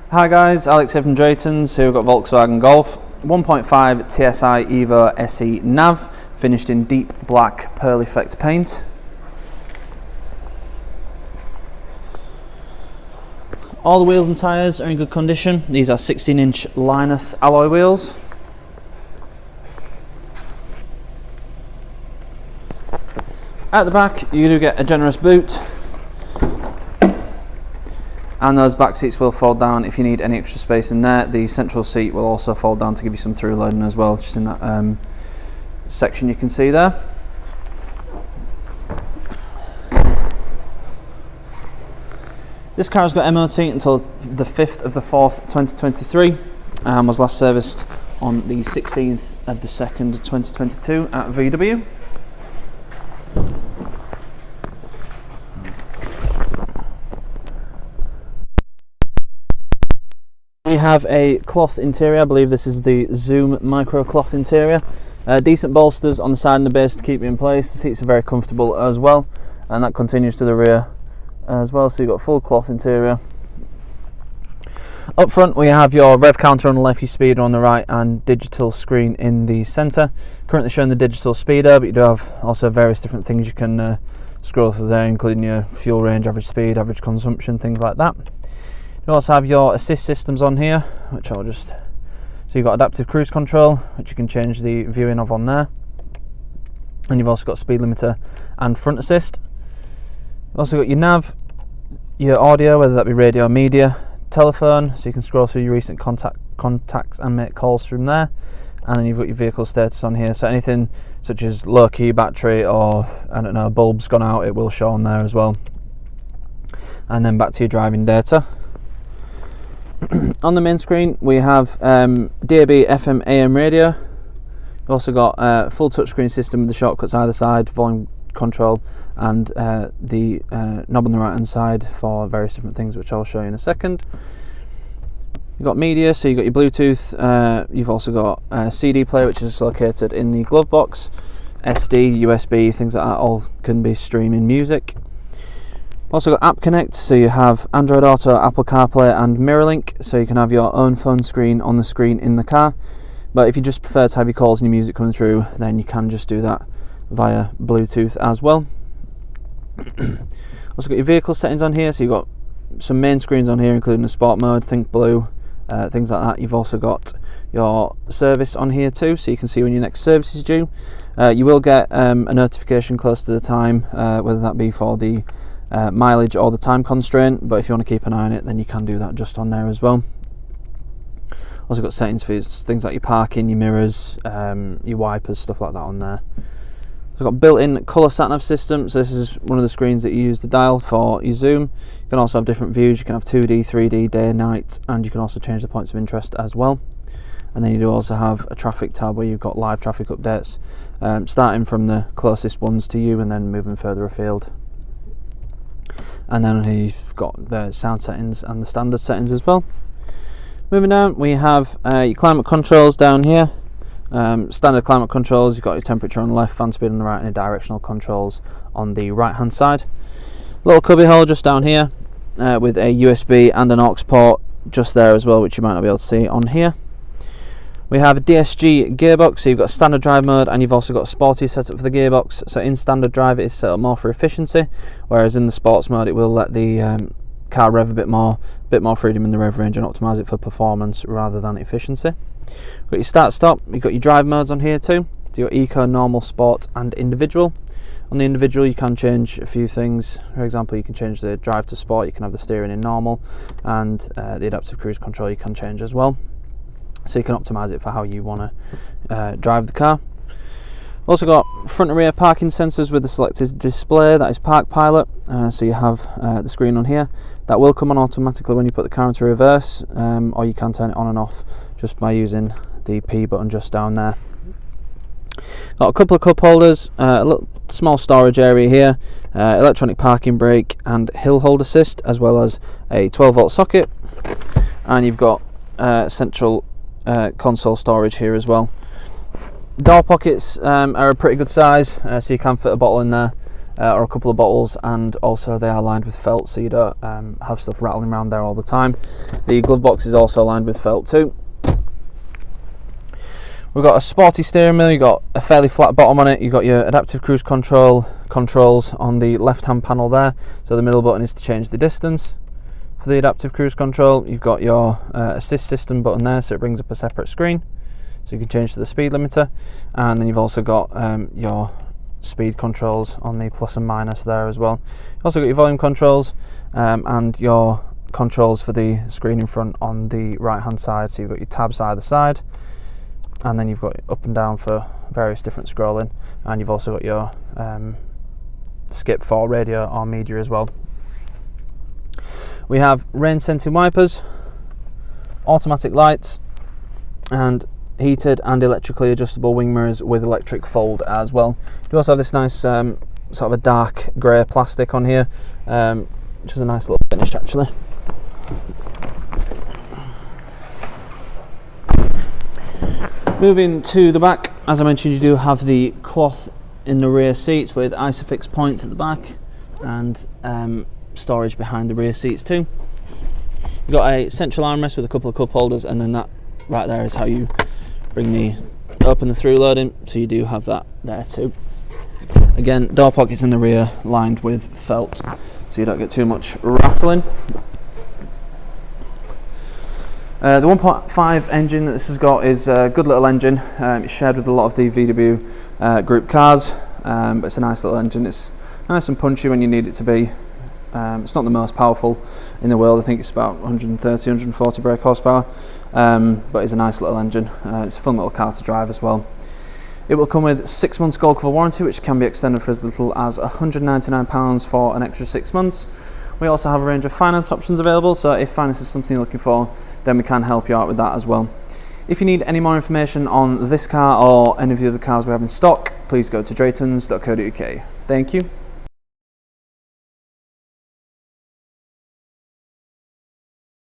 Hi guys, Alex here from Drayton's. Here we've got Volkswagen Golf 1.5 TSI EVO SE nav, finished in deep black pearl effect paint. All the wheels and tyres are in good condition. These are 16-inch Linus alloy wheels. At the back you do get a generous boot, and those back seats will fold down if you need any extra space in there. The central seat will also fold down to give you some through loading as well, just in that section you can see there. This car has got MOT until the 5th of the 4th 2023 and was last serviced on the 16th of the 2nd 2022 at VW. We have a cloth interior. I believe this is the Zoom micro cloth interior. Decent bolsters on the side and the base to keep you in place. The seats are very comfortable as well, and that continues to the rear as well, so you've got full cloth interior. Up front we have your rev counter on the left, your speedo on the right, and digital screen in the centre. Currently showing the digital speedo, but you do have also various different things you can scroll through there, including your fuel range, average speed, average consumption, things like that. You also have your assist systems on here, which I'll just... So you've got adaptive cruise control, which you can change the viewing of on there. And you've also got speed limiter and front assist. You've also got your nav, your audio, whether that be radio or media, telephone, so you can scroll through your recent contacts and make calls from there. And then you've got your vehicle status on here, so anything such as low key battery or, I don't know, bulb's gone out, it will show on there as well. And then back to your driving data. On the main screen we have DAB, FM, AM radio. You've also got a full touchscreen system with the shortcuts either side, volume control, and the knob on the right hand side for various different things, which I'll show you in a second. You've got media, so you've got your Bluetooth, you've also got a CD player, which is located in the glove box, SD, USB, things like that, all can be streaming music. Also got App Connect, so you have Android Auto, Apple CarPlay and MirrorLink, so you can have your own phone screen on the screen in the car. But if you just prefer to have your calls and your music coming through, then you can just do that via Bluetooth as well. Also got your vehicle settings on here, so you've got some main screens on here, including the sport mode, Think Blue, things like that. You've also got your service on here too, so you can see when your next service is due. You will get a notification close to the time, whether that be for the mileage or the time constraint, but if you want to keep an eye on it, then you can do that just on there as well. Also got settings for things like your parking, your mirrors, your wipers, stuff like that on there. We've got built-in colour sat-nav system, so this is one of the screens that you use the dial for your zoom. You can also have different views. You can have 2D, 3D, day and night, and you can also change the points of interest as well. And then you do also have a traffic tab where you've got live traffic updates, starting from the closest ones to you and then moving further afield. And then you've got the sound settings and the standard settings as well. Moving down, we have your climate controls down here. Standard climate controls, you've got your temperature on the left, fan speed on the right, and your directional controls on the right hand side. Little cubby hole just down here with a USB and an aux port just there as well, which you might not be able to see on here. We have a DSG gearbox, so you've got a standard drive mode and you've also got a sporty setup for the gearbox. So in standard drive it is set up more for efficiency, whereas in the sports mode it will let the car rev a bit more freedom in the rev range and optimise it for performance rather than efficiency. We've got your start stop, you've got your drive modes on here too. So your eco, normal, sport and individual. On the individual you can change a few things. For example, you can change the drive to sport, you can have the steering in normal, and the adaptive cruise control you can change as well. So you can optimise it for how you want to drive the car. Also got front and rear parking sensors with the selected display, that is Park Pilot. So you have the screen on here. That will come on automatically when you put the car into reverse, or you can turn it on and off just by using the P button just down there. Got a couple of cup holders, a little small storage area here, electronic parking brake and hill hold assist, as well as a 12 volt socket, and you've got central console storage here as well. Door pockets are a pretty good size, so you can fit a bottle in there or a couple of bottles, and also they are lined with felt, so you don't have stuff rattling around there all the time. The glove box is also lined with felt too. We've got a sporty steering wheel, you've got a fairly flat bottom on it, you've got your adaptive cruise controls on the left hand panel there, so the middle button is to change the distance. For the adaptive cruise control, you've got your assist system button there, so it brings up a separate screen, so you can change to the speed limiter, and then you've also got your speed controls on the plus and minus there as well. You've also got your volume controls and your controls for the screen in front on the right hand side, so you've got your tabs either side, and then you've got up and down for various different scrolling, and you've also got your skip for radio or media as well. We have rain sensing wipers, automatic lights, and heated and electrically adjustable wing mirrors with electric fold as well. You also have this nice sort of a dark grey plastic on here, which is a nice little finish actually. Moving to the back, as I mentioned, you do have the cloth in the rear seats with Isofix points at the back, and storage behind the rear seats too. You've got a central armrest with a couple of cup holders, and then that right there is how you open the through load in, so you do have that there too. Again, door pockets in the rear lined with felt, so you don't get too much rattling. The 1.5 engine that this has got is a good little engine. It's shared with a lot of the VW group cars, but it's a nice little engine. It's nice and punchy when you need it to be. It's not the most powerful in the world. I think it's about 130, 140 brake horsepower, but it's a nice little engine. It's a fun little car to drive as well. It will come with 6 months gold cover warranty, which can be extended for as little as £199 for an extra 6 months. We also have a range of finance options available, so if finance is something you're looking for, then we can help you out with that as well. If you need any more information on this car or any of the other cars we have in stock, please go to draytons.co.uk. Thank you.